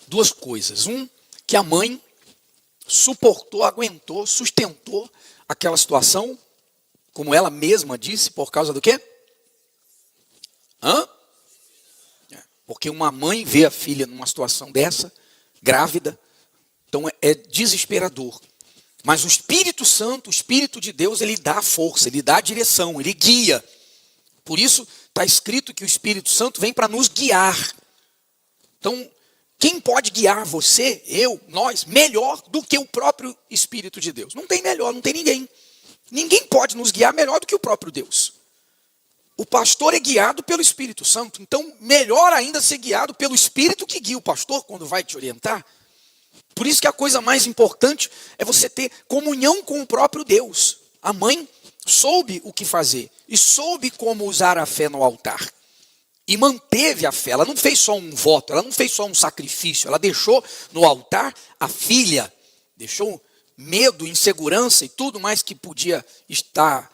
duas coisas. Que a mãe suportou, aguentou, sustentou aquela situação, como ela mesma disse, por causa do quê? Porque uma mãe vê a filha numa situação dessa, grávida, então é desesperador. Mas o Espírito Santo, o Espírito de Deus, ele dá força, ele dá direção, ele guia. Por isso está escrito que o Espírito Santo vem para nos guiar. Então, quem pode guiar você, eu, nós, melhor do que o próprio Espírito de Deus? Não tem melhor, não tem ninguém. Ninguém pode nos guiar melhor do que o próprio Deus. O pastor é guiado pelo Espírito Santo. Então, melhor ainda ser guiado pelo Espírito que guia o pastor quando vai te orientar. Por isso que a coisa mais importante é você ter comunhão com o próprio Deus. A mãe soube o que fazer e soube como usar a fé no altar. E manteve a fé. Ela não fez só um voto, ela não fez só um sacrifício. Ela deixou no altar a filha. Deixou medo, insegurança e tudo mais que podia estar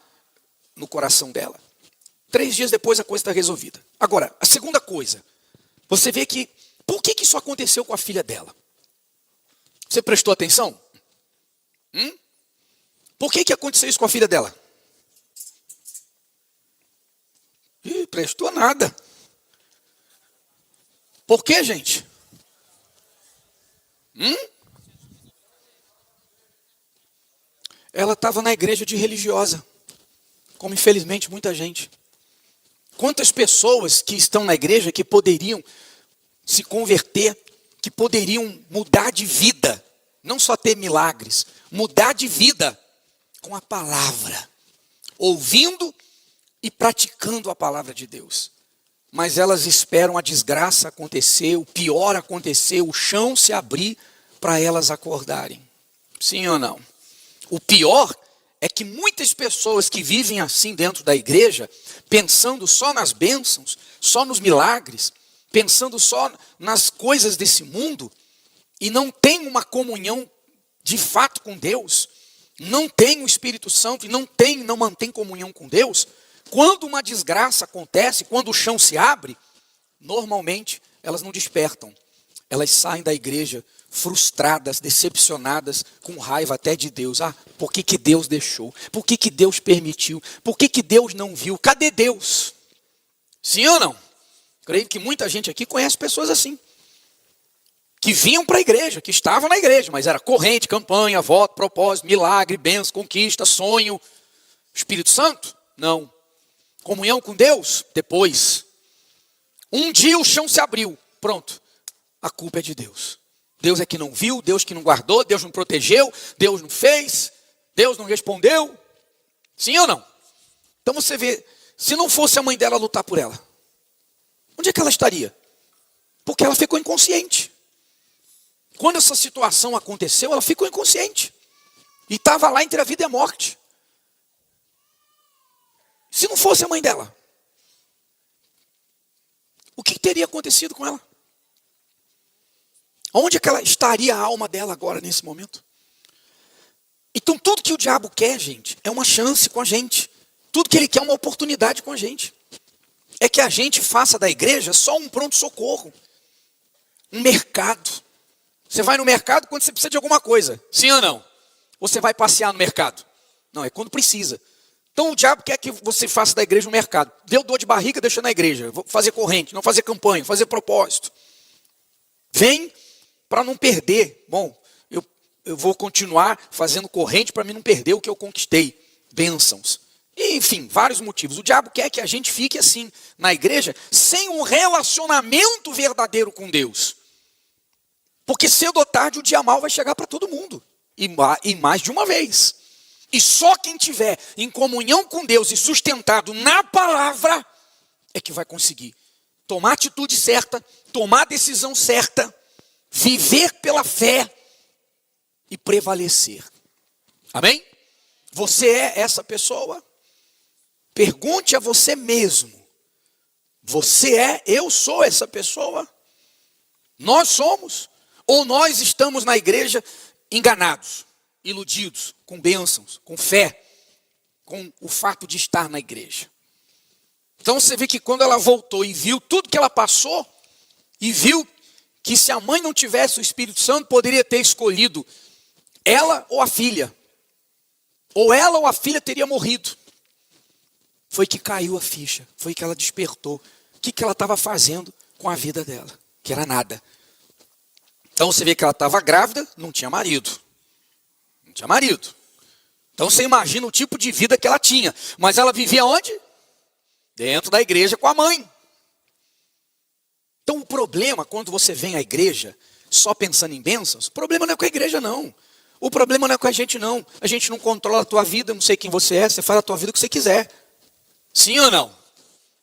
no coração dela. 3 dias depois a coisa está resolvida. Agora, a segunda coisa. Você vê que, por que isso aconteceu com a filha dela? Você prestou atenção? Por que aconteceu isso com a filha dela? Prestou nada. Por que, gente? Ela estava na igreja de religiosa, como infelizmente muita gente. Quantas pessoas que estão na igreja que poderiam se converter, que poderiam mudar de vida, não só ter milagres, mudar de vida com a palavra, ouvindo e praticando a palavra de Deus. Mas elas esperam a desgraça acontecer, o pior acontecer, o chão se abrir para elas acordarem. Sim ou não? O pior é que muitas pessoas que vivem assim dentro da igreja, pensando só nas bênçãos, só nos milagres, pensando só nas coisas desse mundo, e não tem uma comunhão de fato com Deus, não tem o Espírito Santo, e não mantém comunhão com Deus, quando uma desgraça acontece, quando o chão se abre, normalmente elas não despertam. Elas saem da igreja frustradas, decepcionadas, com raiva até de Deus. Por que Deus deixou? Por que Deus permitiu? Por que Deus não viu? Cadê Deus? Sim ou não? Creio que muita gente aqui conhece pessoas assim. Que vinham para a igreja, que estavam na igreja, mas era corrente, campanha, voto, propósito, milagre, bênção, conquista, sonho. Espírito Santo? Não. Comunhão com Deus? Depois. Um dia o chão se abriu. Pronto. A culpa é de Deus. Deus é que não viu, Deus que não guardou, Deus não protegeu, Deus não fez, Deus não respondeu. Sim ou não? Então você vê, se não fosse a mãe dela lutar por ela, onde é que ela estaria? Porque ela ficou inconsciente. Quando essa situação aconteceu, ela ficou inconsciente. E estava lá entre a vida e a morte. Se não fosse a mãe dela, o que teria acontecido com ela? Onde é que ela estaria a alma dela agora, nesse momento? Então tudo que o diabo quer, gente, é uma chance com a gente. Tudo que ele quer é uma oportunidade com a gente. É que a gente faça da igreja só um pronto-socorro. Um mercado. Você vai no mercado quando você precisa de alguma coisa. Sim ou não? Ou você vai passear no mercado? Não, é quando precisa. Então o diabo quer que você faça da igreja um mercado. Deu dor de barriga, deixa na igreja. Vou fazer corrente, não fazer campanha, fazer propósito. Vem para não perder. Bom, eu vou continuar fazendo corrente para mim não perder o que eu conquistei. Bênçãos. E, enfim, vários motivos. O diabo quer que a gente fique assim, na igreja, sem um relacionamento verdadeiro com Deus. Porque cedo ou tarde o dia mal vai chegar para todo mundo. E mais de uma vez. E só quem tiver em comunhão com Deus e sustentado na palavra é que vai conseguir tomar a atitude certa, tomar a decisão certa, viver pela fé e prevalecer. Amém? Você é essa pessoa? Pergunte a você mesmo. Você é, eu sou essa pessoa? Nós somos? Ou nós estamos na igreja enganados, iludidos, com bênçãos, com fé, com o fato de estar na igreja? Então você vê que quando ela voltou e viu tudo que ela passou, e viu que se a mãe não tivesse o Espírito Santo, poderia ter escolhido ela ou a filha. Ou ela ou a filha teria morrido. Foi que caiu a ficha, foi que ela despertou. O que ela estava fazendo com a vida dela? Que era nada. Então você vê que ela estava grávida, não tinha marido. Não tinha marido. Então você imagina o tipo de vida que ela tinha. Mas ela vivia onde? Dentro da igreja com a mãe. Então o problema, quando você vem à igreja, só pensando em bênçãos, o problema não é com a igreja não. O problema não é com a gente não. A gente não controla a tua vida, eu não sei quem você é, você faz a tua vida o que você quiser. Sim ou não?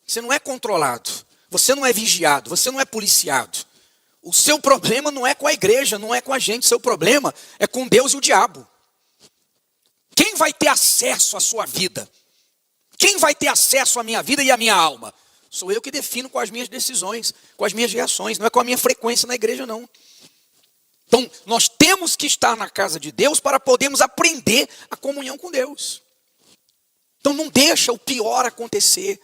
Você não é controlado. Você não é vigiado, você não é policiado. O seu problema não é com a igreja, não é com a gente. O seu problema é com Deus e o diabo. Quem vai ter acesso à sua vida? Quem vai ter acesso à minha vida e à minha alma? Sou eu que defino com as minhas decisões, com as minhas reações. Não é com a minha frequência na igreja, não. Então, nós temos que estar na casa de Deus para podermos aprender a comunhão com Deus. Então, não deixa o pior acontecer.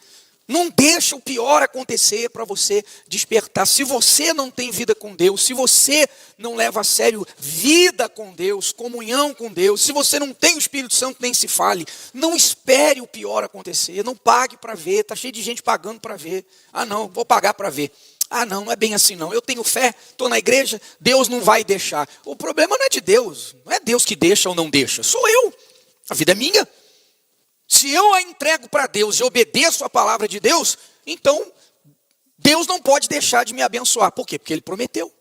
Não deixa o pior acontecer para você despertar. Se você não tem vida com Deus, se você não leva a sério vida com Deus, comunhão com Deus, se você não tem o Espírito Santo, nem se fale, não espere o pior acontecer, não pague para ver, está cheio de gente pagando para ver. Ah não, vou pagar para ver. Ah não, não é bem assim não, eu tenho fé, estou na igreja, Deus não vai deixar. O problema não é de Deus, não é Deus que deixa ou não deixa, sou eu, a vida é minha. Se eu a entrego para Deus e obedeço a palavra de Deus, então Deus não pode deixar de me abençoar. Por quê? Porque Ele prometeu.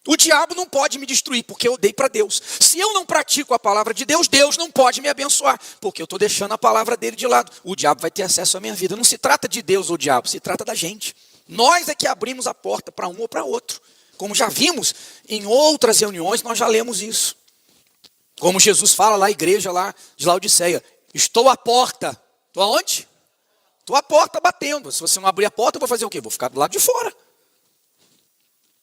O diabo não pode me destruir, porque eu dei para Deus. Se eu não pratico a palavra de Deus, Deus não pode me abençoar, porque eu estou deixando a palavra dele de lado. O diabo vai ter acesso à minha vida. Não se trata de Deus ou diabo, se trata da gente. Nós é que abrimos a porta para um ou para outro. Como já vimos em outras reuniões, nós já lemos isso. Como Jesus fala lá, a igreja lá de Laodiceia. Estou à porta. Estou aonde? Estou à porta batendo. Se você não abrir a porta, eu vou fazer o quê? Vou ficar do lado de fora.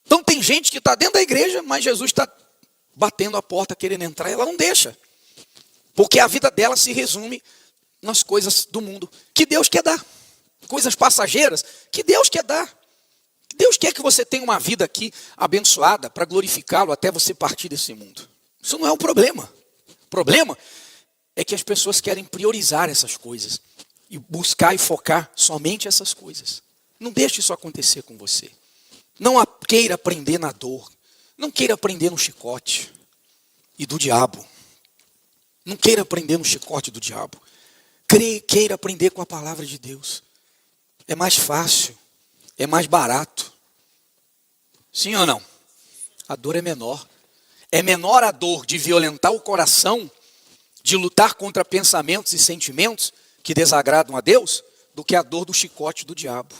Então tem gente que está dentro da igreja, mas Jesus está batendo a porta, querendo entrar, e ela não deixa. Porque a vida dela se resume nas coisas do mundo que Deus quer dar. Coisas passageiras que Deus quer dar. Deus quer que você tenha uma vida aqui abençoada para glorificá-lo até você partir desse mundo. Isso não é um problema. O problema é que as pessoas querem priorizar essas coisas e buscar e focar somente essas coisas. Não deixe isso acontecer com você. Não queira aprender na dor. Não queira aprender no chicote e do diabo. Não queira aprender no chicote do diabo. Queira aprender com a palavra de Deus. É mais fácil, é mais barato. Sim ou não? A dor é menor. É menor a dor de violentar o coração, de lutar contra pensamentos e sentimentos que desagradam a Deus, do que a dor do chicote do diabo.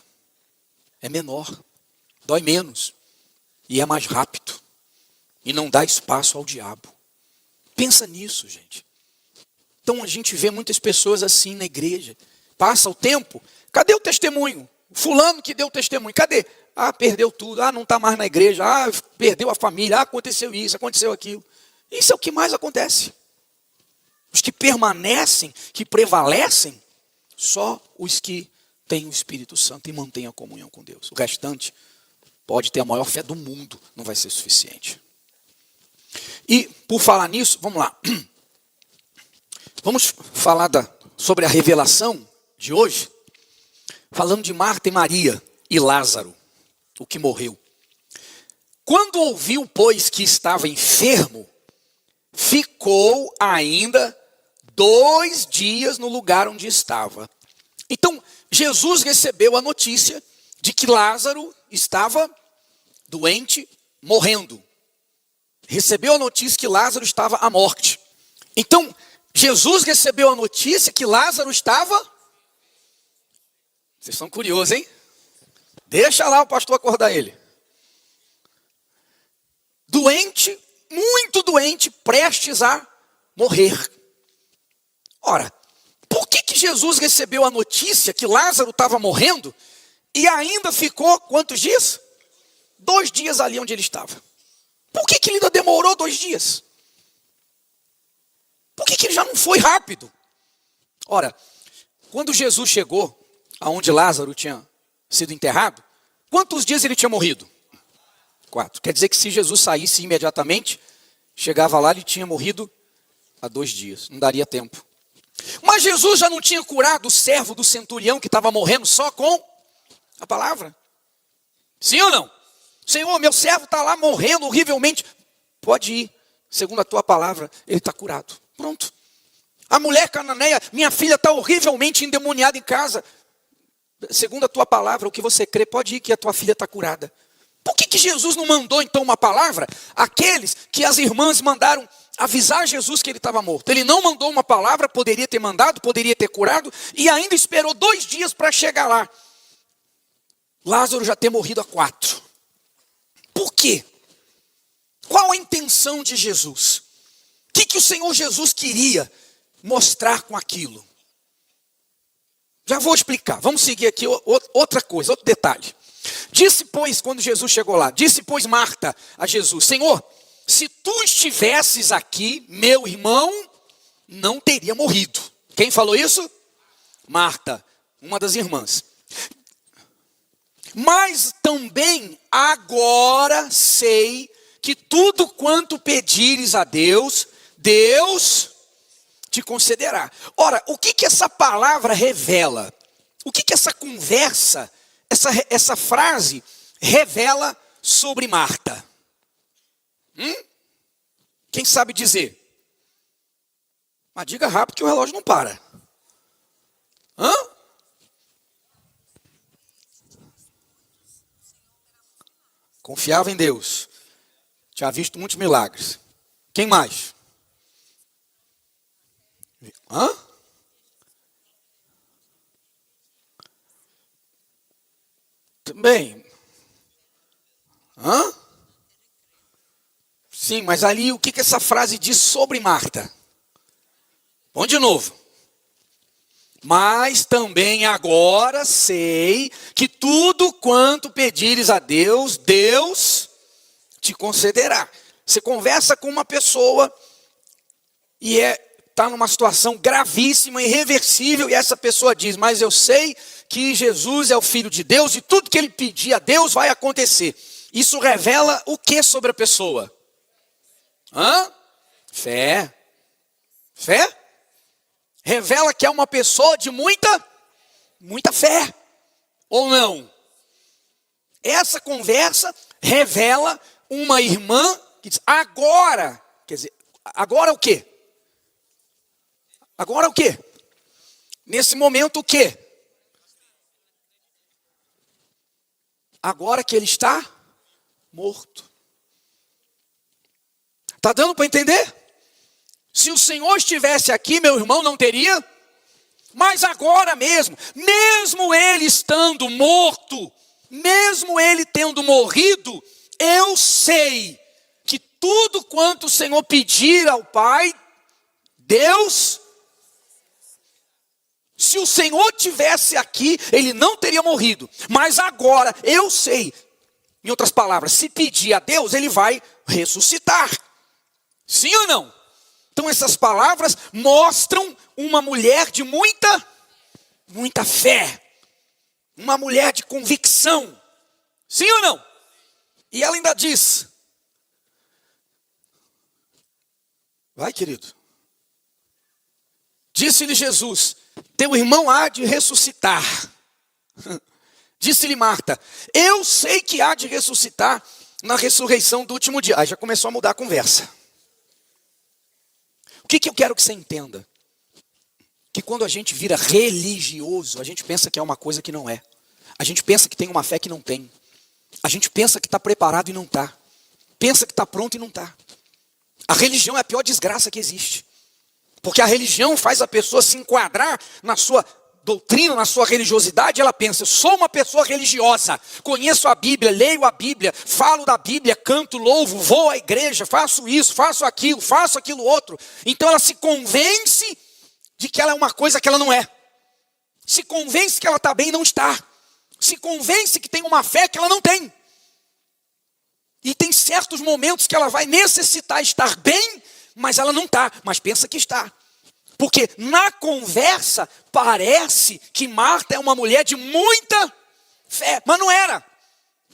É menor, dói menos e é mais rápido. E não dá espaço ao diabo. Pensa nisso, gente. Então a gente vê muitas pessoas assim na igreja. Passa o tempo, cadê o testemunho? Fulano que deu testemunho, cadê? Ah, perdeu tudo, ah, não está mais na igreja, ah, perdeu a família, ah, aconteceu isso, aconteceu aquilo. Isso é o que mais acontece. Os que permanecem, que prevalecem, só os que têm o Espírito Santo e mantêm a comunhão com Deus. O restante pode ter a maior fé do mundo, não vai ser suficiente. E, por falar nisso, vamos lá. Vamos falar sobre a revelação de hoje, falando de Marta e Maria e Lázaro, o que morreu. Quando ouviu, pois, que estava enfermo, ficou ainda 2 dias no lugar onde estava. Então, Jesus recebeu a notícia de que Lázaro estava doente, morrendo. Recebeu a notícia que Lázaro estava à morte. Então, Jesus recebeu a notícia que Lázaro estava... Vocês são curiosos, hein? Deixa lá o pastor acordar ele. Doente, muito doente, prestes a morrer. Ora, por que Jesus recebeu a notícia que Lázaro estava morrendo e ainda ficou quantos dias? 2 dias ali onde ele estava. Por que ele ainda demorou 2 dias? Por que ele já não foi rápido? Ora, quando Jesus chegou aonde Lázaro tinha sido enterrado, quantos dias ele tinha morrido? 4. Quer dizer que se Jesus saísse imediatamente, chegava lá, ele tinha morrido há 2 dias. Não daria tempo. Mas Jesus já não tinha curado o servo do centurião que estava morrendo só com a palavra? Sim ou não? Senhor, meu servo está lá morrendo horrivelmente. Pode ir, segundo a tua palavra, ele está curado. Pronto. A mulher cananeia, minha filha está horrivelmente endemoniada em casa. Segundo a tua palavra, o que você crê, pode ir que a tua filha está curada. Por que Jesus não mandou então uma palavra àqueles que as irmãs mandaram avisar Jesus que ele estava morto? Ele não mandou uma palavra, poderia ter mandado, poderia ter curado, e ainda esperou 2 dias para chegar lá. Lázaro já ter morrido há 4. Por quê? Qual a intenção de Jesus? O que o Senhor Jesus queria mostrar com aquilo? Já vou explicar. Vamos seguir aqui outra coisa, outro detalhe. Disse, pois, quando Jesus chegou lá, disse, pois, Marta a Jesus: Senhor, se tu estivesses aqui, meu irmão não teria morrido. Quem falou isso? Marta, uma das irmãs. Mas também agora sei que tudo quanto pedires a Deus, Deus te concederá. Ora, o que essa palavra revela? O que essa conversa, essa frase revela sobre Marta? Quem sabe dizer? Mas diga rápido que o relógio não para. Confiava em Deus. Tinha visto muitos milagres. Quem mais? Também. Sim, mas ali o que essa frase diz sobre Marta? Vamos de novo. Mas também agora sei que tudo quanto pedires a Deus, Deus te concederá. Você conversa com uma pessoa e está numa situação gravíssima, irreversível, e essa pessoa diz: mas eu sei que Jesus é o Filho de Deus e tudo que ele pedir a Deus vai acontecer. Isso revela o que sobre a pessoa? Fé. Fé? Revela que é uma pessoa de muita fé. Ou não? Essa conversa revela uma irmã que diz: agora, quer dizer, agora o quê? Agora o quê? Nesse momento o quê? Agora que ele está morto. Está dando para entender? Se o Senhor estivesse aqui, meu irmão não teria. Mas agora mesmo ele estando morto, mesmo ele tendo morrido, eu sei que tudo quanto o Senhor pedir ao Pai, Deus... Se o Senhor tivesse aqui, ele não teria morrido. Mas agora eu sei, em outras palavras, se pedir a Deus, ele vai ressuscitar. Sim ou não? Então essas palavras mostram uma mulher de muita fé. Uma mulher de convicção. Sim ou não? E ela ainda diz: vai, querido. Disse-lhe Jesus: teu irmão há de ressuscitar. Disse-lhe Marta: eu sei que há de ressuscitar na ressurreição do último dia. Aí já começou a mudar a conversa. O que eu quero que você entenda? Que quando a gente vira religioso, a gente pensa que é uma coisa que não é. A gente pensa que tem uma fé que não tem. A gente pensa que está preparado e não está. Pensa que está pronto e não está. A religião é a pior desgraça que existe. Porque a religião faz a pessoa se enquadrar na sua doutrina, na sua religiosidade. Ela pensa: eu sou uma pessoa religiosa, conheço a Bíblia, leio a Bíblia, falo da Bíblia, canto, louvo, vou à igreja, faço isso, faço aquilo outro. Então ela se convence de que ela é uma coisa que ela não é. Se convence que ela está bem e não está. Se convence que tem uma fé que ela não tem. E tem certos momentos que ela vai necessitar estar bem, mas ela não está, mas pensa que está. Porque na conversa parece que Marta é uma mulher de muita fé, mas não era.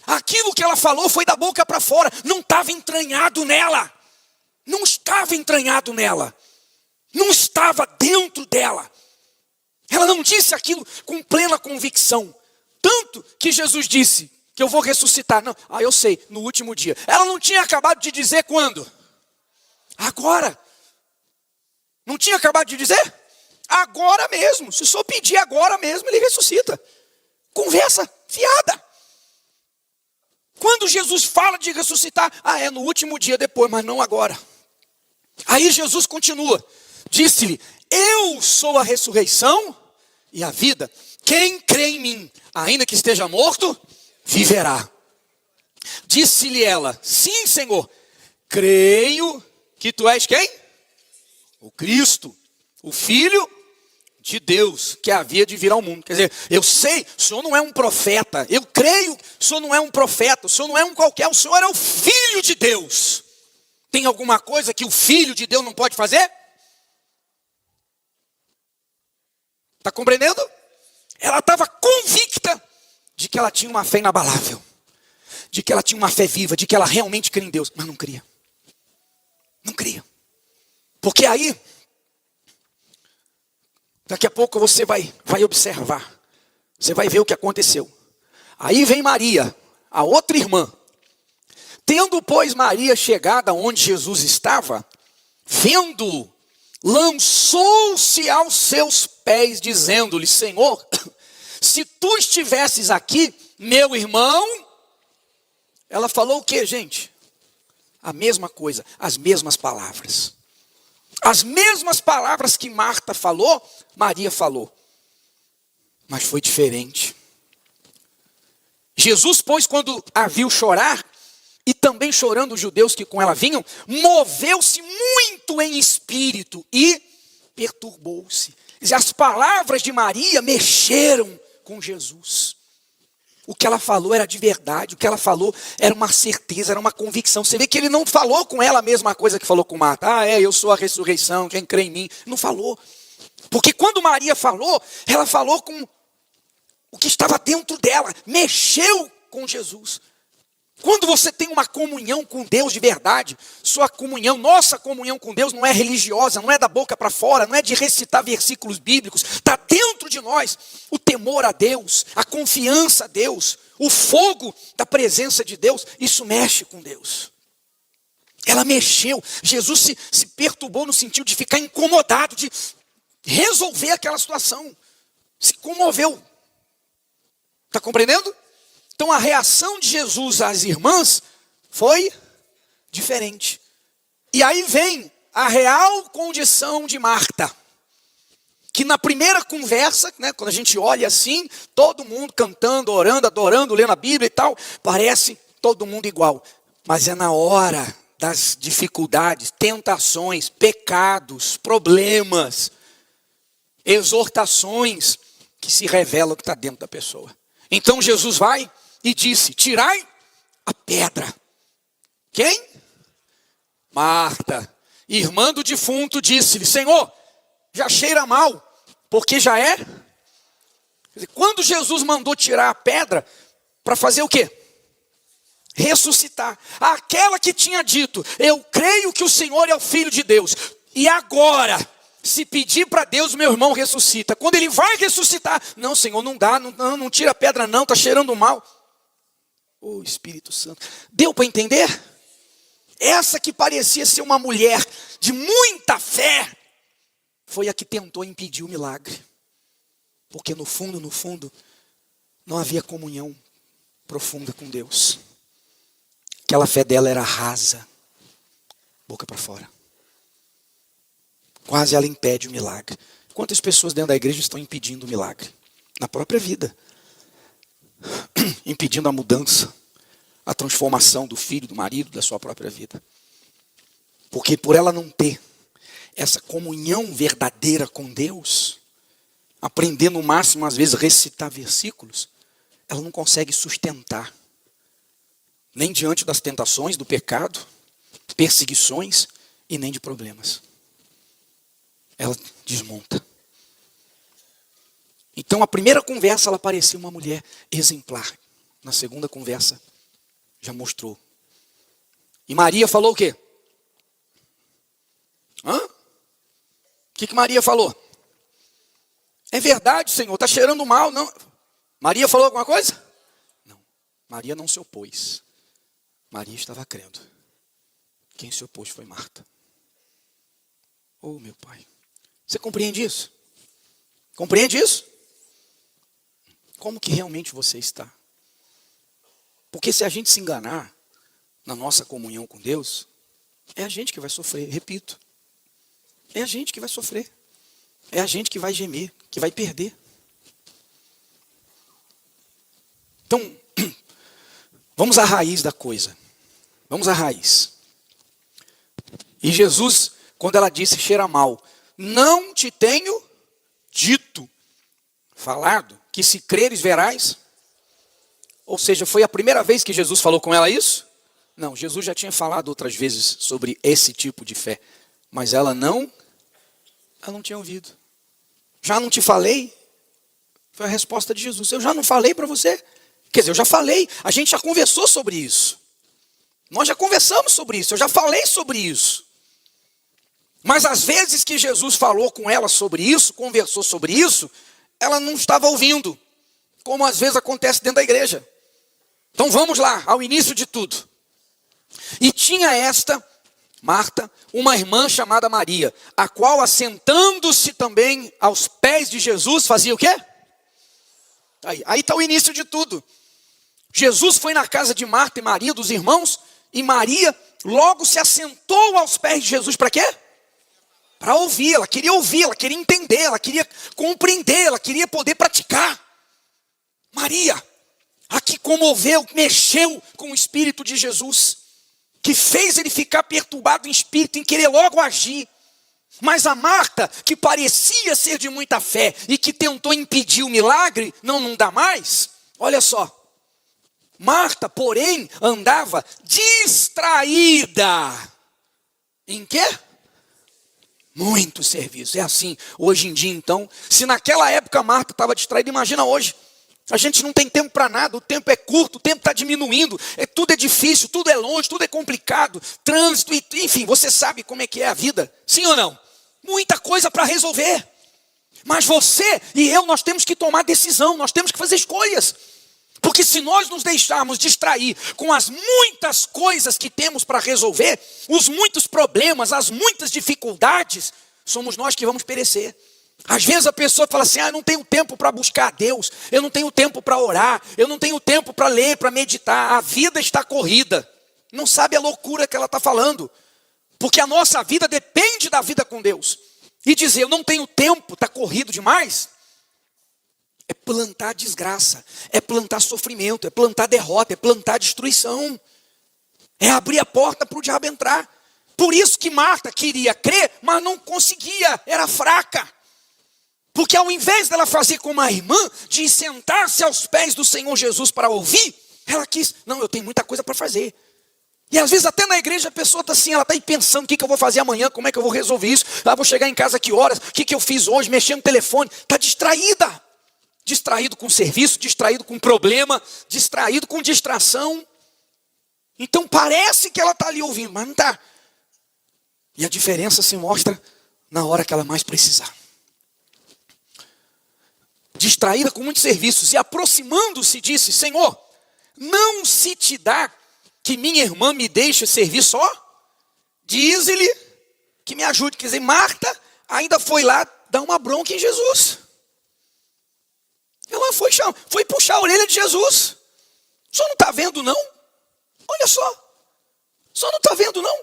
Aquilo que ela falou foi da boca para fora, não estava entranhado nela. Não estava entranhado nela. Não estava dentro dela. Ela não disse aquilo com plena convicção. Tanto que Jesus disse que eu vou ressuscitar. Não, eu sei, no último dia. Ela não tinha acabado de dizer quando? Agora. Não tinha acabado de dizer? Agora mesmo. Se só pedir agora mesmo, ele ressuscita. Conversa fiada. Quando Jesus fala de ressuscitar, é no último dia depois, mas não agora. Aí Jesus continua. Disse-lhe, eu sou a ressurreição e a vida. Quem crê em mim, ainda que esteja morto, viverá. Disse-lhe ela, sim, Senhor, creio que tu és quem? O Cristo, o Filho de Deus, que havia de vir ao mundo. Quer dizer, eu sei, o Senhor não é um profeta. Eu creio, o Senhor não é um profeta. O Senhor não é um qualquer, o Senhor é o Filho de Deus. Tem alguma coisa que o Filho de Deus não pode fazer? Está compreendendo? Ela estava convicta de que ela tinha uma fé inabalável. De que ela tinha uma fé viva, de que ela realmente cria em Deus. Mas não cria. Não cria. Porque aí, daqui a pouco você vai observar. Você vai ver o que aconteceu. Aí vem Maria, a outra irmã. Tendo, pois, Maria chegado onde Jesus estava, vendo-o, lançou-se aos seus pés, dizendo-lhe, Senhor, se tu estivesses aqui, meu irmão... Ela falou o que, gente? A mesma coisa, as mesmas palavras. As mesmas palavras que Marta falou, Maria falou. Mas foi diferente. Jesus, pois, quando a viu chorar, e também chorando os judeus que com ela vinham, moveu-se muito em espírito e perturbou-se. As palavras de Maria mexeram com Jesus. O que ela falou era de verdade, o que ela falou era uma certeza, era uma convicção. Você vê que ele não falou com ela a mesma coisa que falou com Marta. Eu sou a ressurreição, quem crê em mim. Não falou. Porque quando Maria falou, ela falou com o que estava dentro dela. Mexeu com Jesus. Quando você tem uma comunhão com Deus de verdade, sua comunhão, nossa comunhão com Deus não é religiosa, não é da boca para fora, não é de recitar versículos bíblicos, está dentro de nós o temor a Deus, a confiança a Deus, o fogo da presença de Deus, isso mexe com Deus. Ela mexeu, Jesus se perturbou no sentido de ficar incomodado, de resolver aquela situação, se comoveu. Está compreendendo? Então a reação de Jesus às irmãs foi diferente. E aí vem a real condição de Marta. Que na primeira conversa, quando a gente olha assim, todo mundo cantando, orando, adorando, lendo a Bíblia e tal, parece todo mundo igual. Mas é na hora das dificuldades, tentações, pecados, problemas, exortações, que se revela o que está dentro da pessoa. Então Jesus vai e disse, tirai a pedra. Quem? Marta, irmã do defunto, disse-lhe, Senhor, já cheira mal, porque já é. Quando Jesus mandou tirar a pedra, para fazer o quê? Ressuscitar. Aquela que tinha dito, eu creio que o Senhor é o Filho de Deus. E agora, se pedir para Deus, meu irmão ressuscita. Quando ele vai ressuscitar, não, Senhor, não dá, não tira a pedra não, está cheirando mal. Espírito Santo. Deu para entender? Essa que parecia ser uma mulher de muita fé, foi a que tentou impedir o milagre. Porque no fundo, não havia comunhão profunda com Deus. Aquela fé dela era rasa, boca para fora. Quase ela impede o milagre. Quantas pessoas dentro da igreja estão impedindo o milagre? Na própria vida. Impedindo a mudança, a transformação do filho, do marido, da sua própria vida. Porque por ela não ter essa comunhão verdadeira com Deus, aprender no máximo, às vezes, recitar versículos, ela não consegue sustentar. Nem diante das tentações, do pecado, perseguições e nem de problemas. Ela desmonta. Então, a primeira conversa, ela parecia uma mulher exemplar. Na segunda conversa, já mostrou. E Maria falou o quê? O que Maria falou? É verdade, Senhor, está cheirando mal. Não. Maria falou alguma coisa? Não. Maria não se opôs. Maria estava crendo. Quem se opôs foi Marta. Oh, meu Pai. Você compreende isso? Compreende isso? Como que realmente você está? Porque se a gente se enganar na nossa comunhão com Deus, é a gente que vai sofrer, repito. É a gente que vai sofrer. É a gente que vai gemer, que vai perder. Então, vamos à raiz da coisa. Vamos à raiz. E Jesus, quando ela disse cheira mal, não te tenho dito, falado, que se creres verás. Ou seja, foi a primeira vez que Jesus falou com ela isso? Não, Jesus já tinha falado outras vezes sobre esse tipo de fé. Mas ela não tinha ouvido. Já não te falei? Foi a resposta de Jesus. Eu já não falei para você? Quer dizer, eu já falei. A gente já conversou sobre isso. Nós já conversamos sobre isso. Eu já falei sobre isso. Mas às vezes que Jesus falou com ela sobre isso, conversou sobre isso, ela não estava ouvindo. Como às vezes acontece dentro da igreja. Então vamos lá, ao início de tudo. E tinha esta, Marta, uma irmã chamada Maria, a qual, assentando-se também aos pés de Jesus, fazia o quê? Aí está o início de tudo. Jesus foi na casa de Marta e Maria, dos irmãos, e Maria logo se assentou aos pés de Jesus, para quê? Para ouvir, ela queria entender, ela queria compreender, ela queria poder praticar. Maria, a que comoveu, mexeu com o Espírito de Jesus, que fez ele ficar perturbado em espírito, em querer logo agir. Mas a Marta, que parecia ser de muita fé e que tentou impedir o milagre, não dá mais. Olha só, Marta, porém, andava distraída. Em quê? Muito serviço. É assim, hoje em dia então, se naquela época Marta estava distraída, imagina hoje. A gente não tem tempo para nada, o tempo é curto, o tempo está diminuindo, tudo é difícil, tudo é longe, tudo é complicado, trânsito, enfim, você sabe como é que é a vida, sim ou não? Muita coisa para resolver, mas você e eu, nós temos que tomar decisão, nós temos que fazer escolhas, porque se nós nos deixarmos distrair com as muitas coisas que temos para resolver, os muitos problemas, as muitas dificuldades, somos nós que vamos perecer. Às vezes a pessoa fala assim, eu não tenho tempo para buscar a Deus, eu não tenho tempo para orar, eu não tenho tempo para ler, para meditar, a vida está corrida. Não sabe a loucura que ela está falando, porque a nossa vida depende da vida com Deus. E dizer, eu não tenho tempo, está corrido demais, é plantar desgraça, é plantar sofrimento, é plantar derrota, é plantar destruição, é abrir a porta para o diabo entrar. Por isso que Marta queria crer, mas não conseguia, era fraca. Porque ao invés dela fazer como a irmã, de sentar-se aos pés do Senhor Jesus para ouvir, ela quis, não, eu tenho muita coisa para fazer. E às vezes até na igreja a pessoa está assim, ela está aí pensando, o que eu vou fazer amanhã, como é que eu vou resolver isso, vou chegar em casa a que horas, o que eu fiz hoje, mexendo no telefone, está distraída. Distraído com serviço, distraído com problema, distraído com distração. Então parece que ela está ali ouvindo, mas não está. E a diferença se mostra na hora que ela mais precisar. Distraída com muitos serviços, e aproximando-se disse, Senhor, não se te dá que minha irmã me deixe servir só? Diz-lhe que me ajude. Quer dizer, Marta ainda foi lá dar uma bronca em Jesus. Ela foi puxar a orelha de Jesus. O senhor não está vendo não? Olha só, o senhor não está vendo não?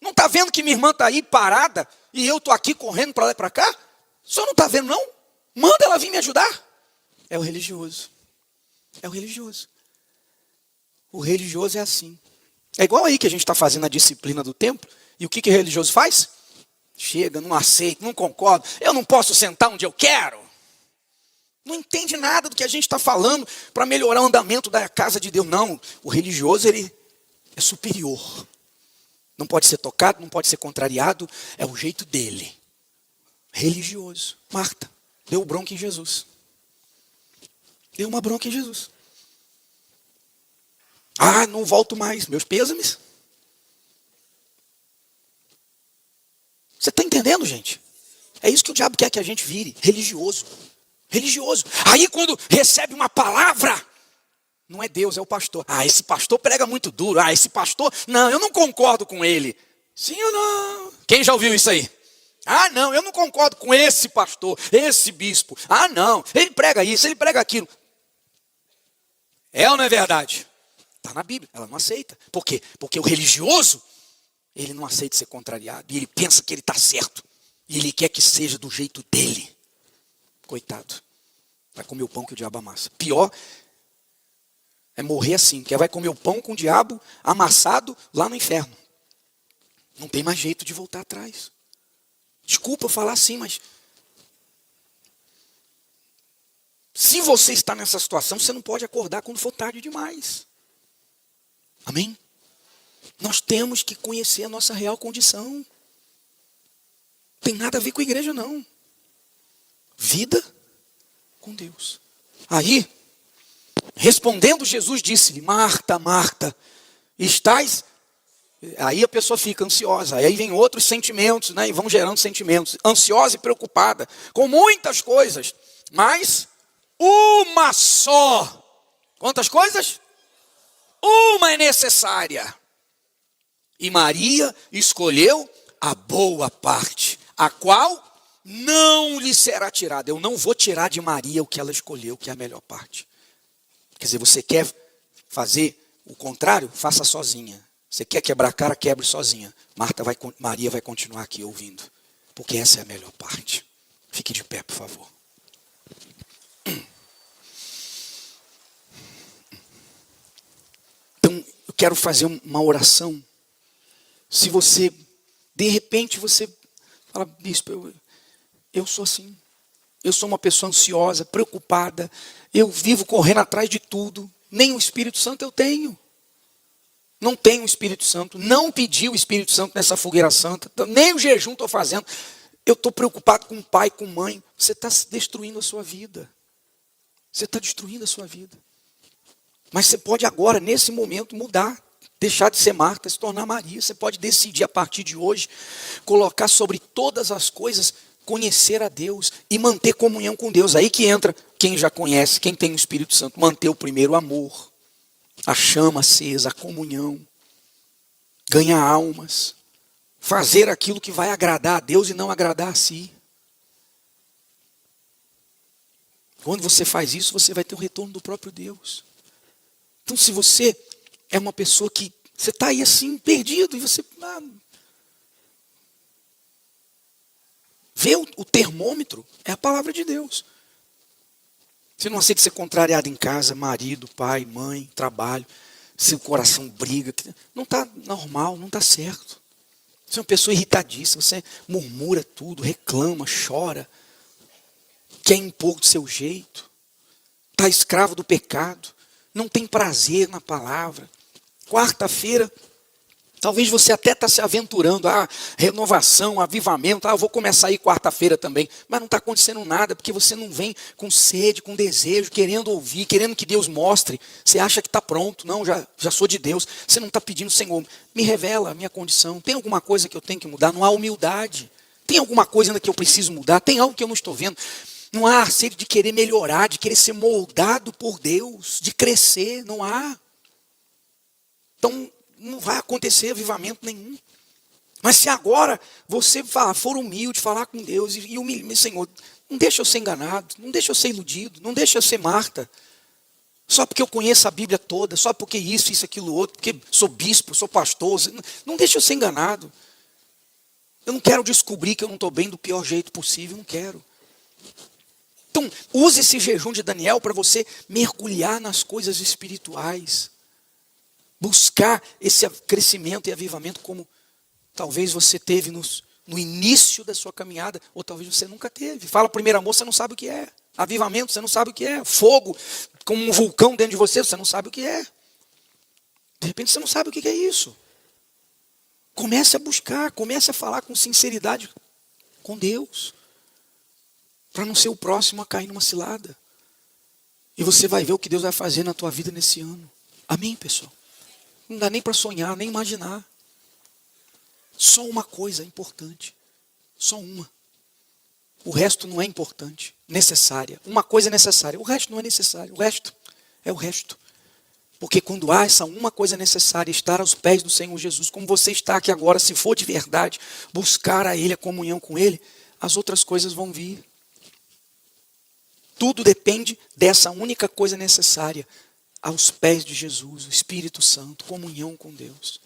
Não está vendo que minha irmã está aí parada e eu estou aqui correndo para lá e para cá? O senhor não está vendo não? Manda ela vir me ajudar. É o religioso. É o religioso. O religioso é assim. É igual aí que a gente está fazendo a disciplina do templo. E o que o religioso faz? Chega, não aceita, não concorda. Eu não posso sentar onde eu quero. Não entende nada do que a gente está falando para melhorar o andamento da casa de Deus. Não, o religioso ele é superior. Não pode ser tocado, não pode ser contrariado. É o jeito dele. Religioso. Marta deu bronca em Jesus. Deu uma bronca em Jesus. Ah, não volto mais. Meus pêsames. Você está entendendo, gente? É isso que o diabo quer que a gente vire. Religioso. Religioso. Aí quando recebe uma palavra, não é Deus, é o pastor. Ah, esse pastor prega muito duro. Ah, esse pastor, não, eu não concordo com ele. Sim ou não? Quem já ouviu isso aí? Ah, não, eu não concordo com esse pastor, esse bispo. Ah, não, ele prega isso, ele prega aquilo. É ou não é verdade? Está na Bíblia, ela não aceita. Por quê? Porque o religioso, ele não aceita ser contrariado. E ele pensa que ele está certo. E ele quer que seja do jeito dele. Coitado. Vai comer o pão que o diabo amassa. Pior é morrer assim. Que vai comer o pão com o diabo amassado lá no inferno. Não tem mais jeito de voltar atrás. Desculpa eu falar assim, mas... se você está nessa situação, você não pode acordar quando for tarde demais. Amém? Nós temos que conhecer a nossa real condição. Não tem nada a ver com a igreja, não. Vida com Deus. Aí, respondendo, Jesus disse-lhe: Marta, Marta, estás... Aí a pessoa fica ansiosa. Aí vem outros sentimentos, né? E vão gerando sentimentos. Ansiosa e preocupada com muitas coisas. Mas uma só. Quantas coisas? Uma é necessária. E Maria escolheu a boa parte, a qual não lhe será tirada. Eu não vou tirar de Maria o que ela escolheu, que é a melhor parte. Quer dizer, você quer fazer o contrário? Faça sozinha. Você quer quebrar a cara? Quebre sozinha. Maria vai continuar aqui ouvindo, porque essa é a melhor parte. Fique de pé, por favor. Então, eu quero fazer uma oração. Se você, de repente, você fala: bispo, eu sou assim. Eu sou uma pessoa ansiosa, preocupada. Eu vivo correndo atrás de tudo. Nem o Espírito Santo eu tenho. Não tenho o Espírito Santo. Não pedi o Espírito Santo nessa fogueira santa. Nem o jejum estou fazendo. Eu estou preocupado com o pai, com mãe. Você está destruindo a sua vida. Você está destruindo a sua vida. Mas você pode agora, nesse momento, mudar. Deixar de ser Marta, se tornar Maria. Você pode decidir a partir de hoje, colocar sobre todas as coisas, conhecer a Deus e manter comunhão com Deus. Aí que entra quem já conhece, quem tem o Espírito Santo. Manter o primeiro amor, a chama acesa, a comunhão. Ganhar almas. Fazer aquilo que vai agradar a Deus e não agradar a si. Quando você faz isso, você vai ter o retorno do próprio Deus. Então, se você é uma pessoa que você está aí assim, perdido, e você vê o termômetro, é a palavra de Deus. Você não aceita ser contrariado em casa, marido, pai, mãe, trabalho, seu coração briga, não está normal, não está certo. Você é uma pessoa irritadiça, você murmura tudo, reclama, chora, quer impor do seu jeito, está escravo do pecado, não tem prazer na palavra. Quarta-feira, talvez você até está se aventurando, renovação, avivamento, eu vou começar aí quarta-feira também, mas não está acontecendo nada, porque você não vem com sede, com desejo, querendo ouvir, querendo que Deus mostre. Você acha que está pronto, não, já sou de Deus. Você não está pedindo: Senhor, me revela a minha condição, tem alguma coisa que eu tenho que mudar? Não há humildade, tem alguma coisa ainda que eu preciso mudar, tem algo que eu não estou vendo. Não há sede de querer melhorar, de querer ser moldado por Deus, de crescer, não há. Então, não vai acontecer avivamento nenhum. Mas se agora você for humilde, falar com Deus e humilhar: Senhor, não deixa eu ser enganado, não deixa eu ser iludido, não deixa eu ser Marta. Só porque eu conheço a Bíblia toda, só porque isso, aquilo, outro, porque sou bispo, sou pastor, não deixa eu ser enganado. Eu não quero descobrir que eu não estou bem do pior jeito possível, não quero. Então, use esse jejum de Daniel para você mergulhar nas coisas espirituais. Buscar esse crescimento e avivamento como talvez você teve no início da sua caminhada, ou talvez você nunca teve. Fala primeiro amor, você não sabe o que é. Avivamento, você não sabe o que é. Fogo, como um vulcão dentro de você não sabe o que é. De repente você não sabe o que é isso. Comece a buscar, comece a falar com sinceridade com Deus. Para não ser o próximo a cair numa cilada. E você vai ver o que Deus vai fazer na tua vida nesse ano. Amém, pessoal? Não dá nem para sonhar, nem imaginar. Só uma coisa é importante. Só uma. O resto não é importante, necessária. Uma coisa é necessária, o resto não é necessário. O resto é o resto. Porque quando há essa uma coisa necessária, estar aos pés do Senhor Jesus, como você está aqui agora, se for de verdade, buscar a Ele, a comunhão com Ele, as outras coisas vão vir. Tudo depende dessa única coisa necessária, aos pés de Jesus, o Espírito Santo, comunhão com Deus.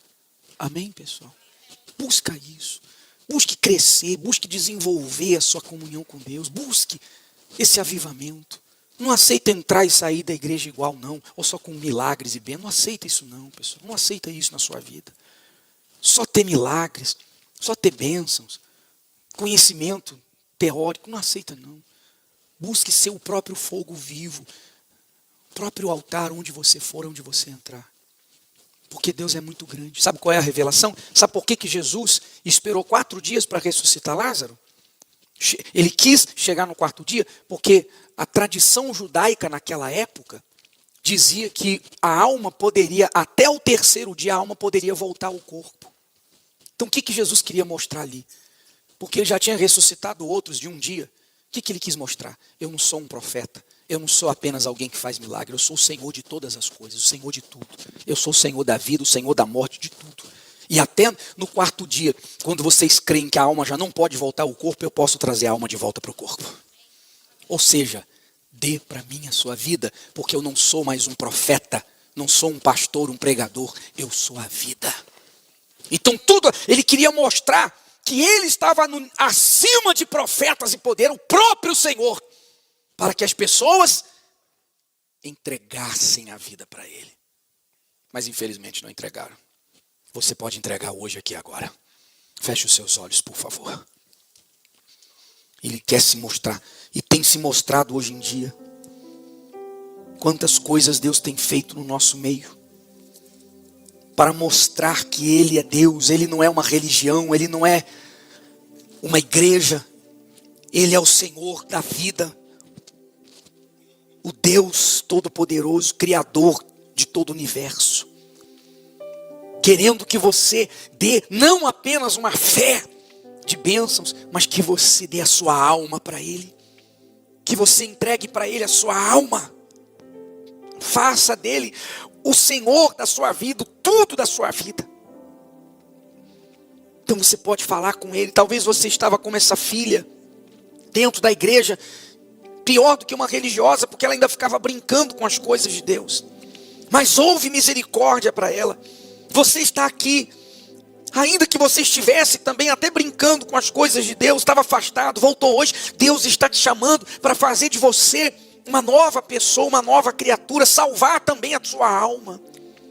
Amém, pessoal? Busca isso. Busque crescer, busque desenvolver a sua comunhão com Deus. Busque esse avivamento. Não aceita entrar e sair da igreja igual, não. Ou só com milagres e bem. Não aceita isso não, pessoal. Não aceita isso na sua vida. Só ter milagres, só ter bênçãos, conhecimento teórico. Não aceita não. Busque ser o próprio fogo vivo. O próprio altar onde você for, onde você entrar. Porque Deus é muito grande. Sabe qual é a revelação? Sabe por que Jesus esperou 4 dias para ressuscitar Lázaro? Ele quis chegar no 4º dia porque a tradição judaica naquela época dizia que a alma poderia, até o 3º dia, a alma poderia voltar ao corpo. Então o que Jesus queria mostrar ali? Porque ele já tinha ressuscitado outros de um dia. O que ele quis mostrar? Eu não sou um profeta. Eu não sou apenas alguém que faz milagre. Eu sou o Senhor de todas as coisas, o Senhor de tudo. Eu sou o Senhor da vida, o Senhor da morte, de tudo. E até no 4º dia, quando vocês creem que a alma já não pode voltar ao corpo, eu posso trazer a alma de volta para o corpo. Ou seja, dê para mim a sua vida, porque eu não sou mais um profeta, não sou um pastor, um pregador, eu sou a vida. Então tudo, ele queria mostrar que ele estava acima de profetas e poder, o próprio Senhor, para que as pessoas entregassem a vida para ele. Mas infelizmente não entregaram. Você pode entregar hoje, aqui, agora. Feche os seus olhos, por favor. Ele quer se mostrar, e tem se mostrado hoje em dia. Quantas coisas Deus tem feito no nosso meio. Para mostrar que Ele é Deus. Ele não é uma religião, Ele não é uma igreja. Ele é o Senhor da vida. O Deus Todo-Poderoso, Criador de todo o universo. Querendo que você dê não apenas uma fé de bênçãos, mas que você dê a sua alma para Ele. Que você entregue para Ele a sua alma. Faça dele o Senhor da sua vida, tudo da sua vida. Então você pode falar com Ele. Talvez você estava como essa filha dentro da igreja, pior do que uma religiosa, porque ela ainda ficava brincando com as coisas de Deus. Mas houve misericórdia para ela. Você está aqui, ainda que você estivesse também até brincando com as coisas de Deus, estava afastado, voltou hoje, Deus está te chamando para fazer de você uma nova pessoa, uma nova criatura, salvar também a sua alma.